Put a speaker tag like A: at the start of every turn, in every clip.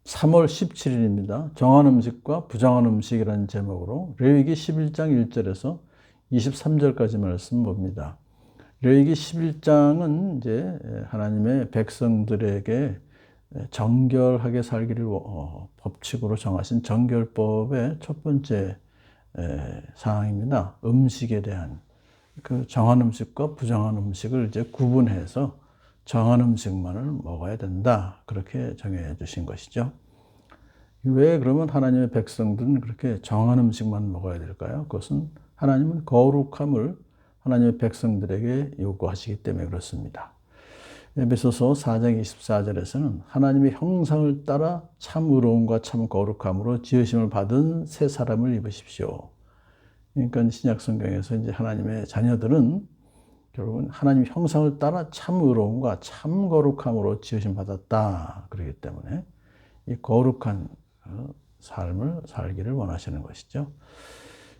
A: 3월 17일입니다. 정한 음식과 부정한 음식이라는 제목으로 레위기 11장 1절에서 23절까지 말씀 봅니다. 레위기 11장은 이제 하나님의 백성들에게 정결하게 살기를 법칙으로 정하신 정결법의 첫 번째 사항입니다. 음식에 대한 그 정한 음식과 부정한 음식을 이제 구분해서 정한 음식만을 먹어야 된다. 그렇게 정해 주신 것이죠. 왜 그러면 하나님의 백성들은 그렇게 정한 음식만 먹어야 될까요? 그것은 하나님은 거룩함을 하나님의 백성들에게 요구하시기 때문에 그렇습니다. 에베소서 4장 24절에서는 하나님의 형상을 따라 참 의로움과 참 거룩함으로 지으심을 받은 새 사람을 입으십시오. 그러니까 신약 성경에서 이제 하나님의 자녀들은 결국은 하나님 형상을 따라 참 의로움과 참 거룩함으로 지으심 받았다. 그렇기 때문에 이 거룩한 삶을 살기를 원하시는 것이죠.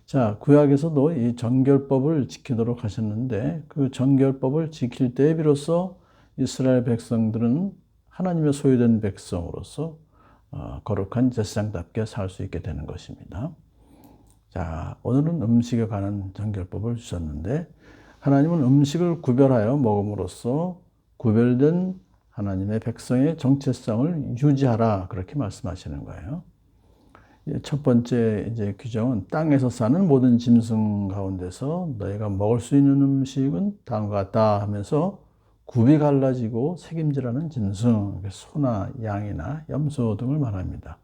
A: 자, 구약에서도 이 정결법을 지키도록 하셨는데 그 정결법을 지킬 때에 비로소 이스라엘 백성들은 하나님의 소유된 백성으로서 거룩한 제사장답게 살 수 있게 되는 것입니다. 자, 오늘은 음식에 관한 정결법을 주셨는데 하나님은 음식을 구별하여 먹음으로써 구별된 하나님의 백성의 정체성을 유지하라 그렇게 말씀하시는 거예요. 첫 번째 이제 규정은 땅에서 사는 모든 짐승 가운데서 너희가 먹을 수 있는 음식은 다음과 같다 하면서 굽이 갈라지고 색임질하는 짐승, 소나 양이나 염소 등을 말합니다.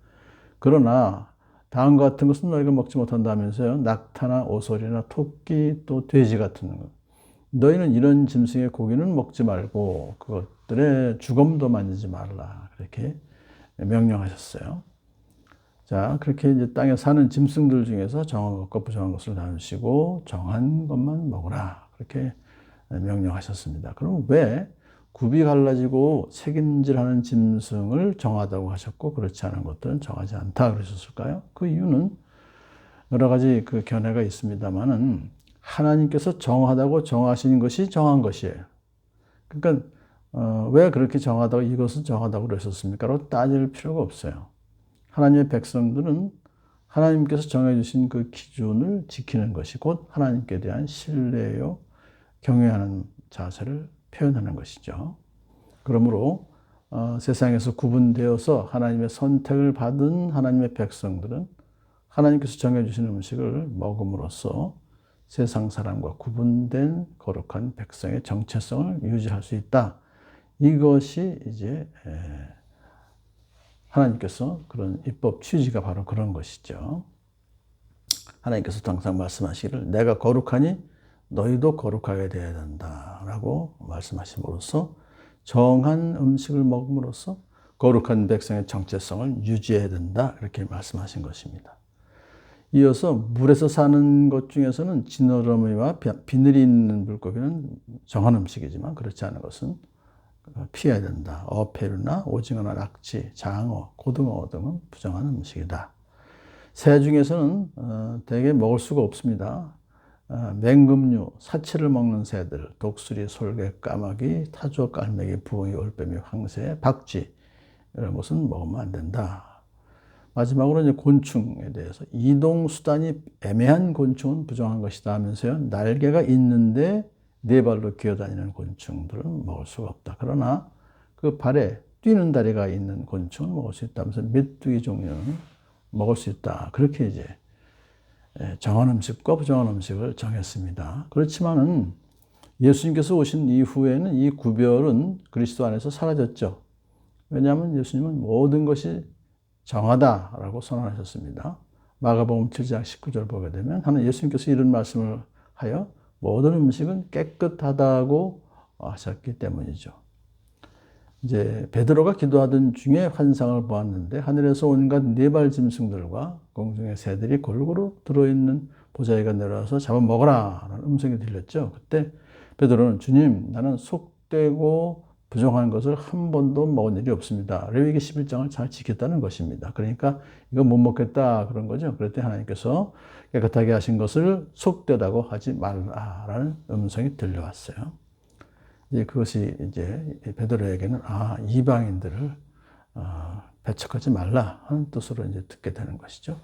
A: 그러나 다음과 같은 것은 너희가 먹지 못한다면서요. 낙타나 오소리나 토끼 또 돼지 같은 것. 너희는 이런 짐승의 고기는 먹지 말고 그것들의 주검도 만지지 말라. 그렇게 명령하셨어요. 자, 그렇게 이제 땅에 사는 짐승들 중에서 정한 것과 부정한 것을 나누시고 정한 것만 먹으라. 그렇게 명령하셨습니다. 그럼 왜 굽이 갈라지고 색임질하는 짐승을 정하다고 하셨고 그렇지 않은 것들은 정하지 않다 그러셨을까요? 그 이유는 여러 가지 그 견해가 있습니다만은 하나님께서 정하다고 정하신 것이 정한 것이에요. 그러니까 왜 그렇게 정하다고 이것은 정하다고 그러셨습니까? 라고 따질 필요가 없어요. 하나님의 백성들은 하나님께서 정해주신 그 기준을 지키는 것이 곧 하나님께 대한 신뢰요, 경외하는 자세를 표현하는 것이죠. 그러므로 세상에서 구분되어서 하나님의 선택을 받은 하나님의 백성들은 하나님께서 정해주신 음식을 먹음으로써 세상 사람과 구분된 거룩한 백성의 정체성을 유지할 수 있다. 이것이 이제 하나님께서 그런 입법 취지가 바로 그런 것이죠. 하나님께서 항상 말씀하시기를 내가 거룩하니 너희도 거룩하게 되어야 된다라고 말씀하심으로써 정한 음식을 먹음으로써 거룩한 백성의 정체성을 유지해야 된다 이렇게 말씀하신 것입니다. 이어서 물에서 사는 것 중에서는 지느러미와 비늘이 있는 물고기는 정한 음식이지만 그렇지 않은 것은 피해야 된다. 어패류나 오징어나 낙지, 장어, 고등어 등은 부정한 음식이다. 새 중에서는 대개 먹을 수가 없습니다. 맹금류, 사체를 먹는 새들, 독수리, 솔개, 까마귀, 타조, 깔매기, 부엉이, 올빼미, 황새, 박쥐 이런 것은 먹으면 안 된다. 마지막으로 이제 곤충에 대해서 이동 수단이 애매한 곤충은 부정한 것이다 하면서요. 날개가 있는데 네 발로 기어다니는 곤충들은 먹을 수가 없다. 그러나 그 발에 뛰는 다리가 있는 곤충은 먹을 수 있다면서 메뚜기 종류는 먹을 수 있다. 그렇게 이제 정한 음식과 부정한 음식을 정했습니다. 그렇지만은 예수님께서 오신 이후에는 이 구별은 그리스도 안에서 사라졌죠. 왜냐하면 예수님은 모든 것이 정하다라고 선언하셨습니다. 마가복음 7장 19절 보게 되면 하나님 예수님께서 이런 말씀을 하여 모든 음식은 깨끗하다고 하셨기 때문이죠. 이제 베드로가 기도하던 중에 환상을 보았는데 하늘에서 온갖 네발 짐승들과 공중의 새들이 골고루 들어있는 보자기가 내려와서 잡아먹어라 라는 음성이 들렸죠. 그때 베드로는 주님 나는 속되고 부정한 것을 한 번도 먹은 일이 없습니다. 레위기 11장을 잘 지켰다는 것입니다. 그러니까 이거 못 먹겠다 그런 거죠. 그럴 때 하나님께서 깨끗하게 하신 것을 속되다고 하지 말라라는 음성이 들려왔어요. 이제 그것이 이제 베드로에게는 이방인들을 배척하지 말라 하는 뜻으로 이제 듣게 되는 것이죠.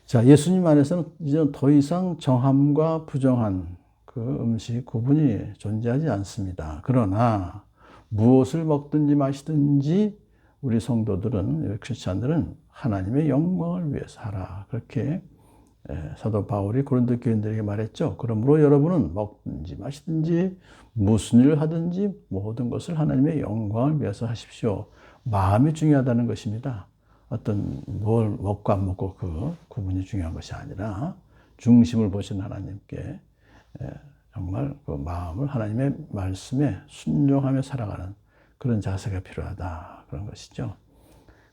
A: 자, 예수님 안에서는 이제 더 이상 정함과 부정한 그 음식 구분이 존재하지 않습니다. 그러나 무엇을 먹든지 마시든지 우리 성도들은, 크리스찬들은 하나님의 영광을 위해서 하라. 그렇게 사도 바울이 고린도 교인들에게 말했죠. 그러므로 여러분은 먹든지 마시든지 무슨 일을 하든지 모든 것을 하나님의 영광을 위해서 하십시오. 마음이 중요하다는 것입니다. 어떤 뭘 먹고 안 먹고 그 구분이 중요한 것이 아니라 중심을 보신 하나님께 정말 그 마음을 하나님의 말씀에 순종하며 살아가는 그런 자세가 필요하다. 그런 것이죠.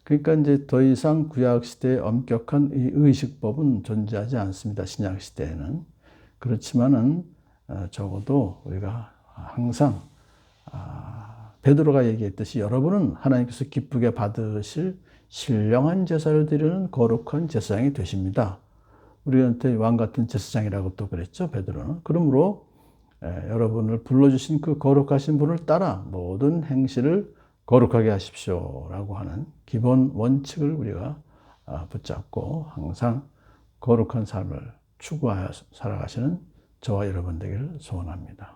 A: 그러니까 이제 더 이상 구약 시대의 엄격한 이 의식법은 존재하지 않습니다. 신약 시대에는. 그렇지만은 적어도 우리가 항상 베드로가 얘기했듯이 여러분은 하나님께서 기쁘게 받으실 신령한 제사를 드리는 거룩한 제사장이 되십니다. 우리한테 왕 같은 제사장이라고 또 그랬죠, 베드로는. 그러므로 여러분을 불러주신 그 거룩하신 분을 따라 모든 행실을 거룩하게 하십시오라고 하는 기본 원칙을 우리가 붙잡고 항상 거룩한 삶을 추구하여 살아가시는 저와 여러분 되기를 소원합니다.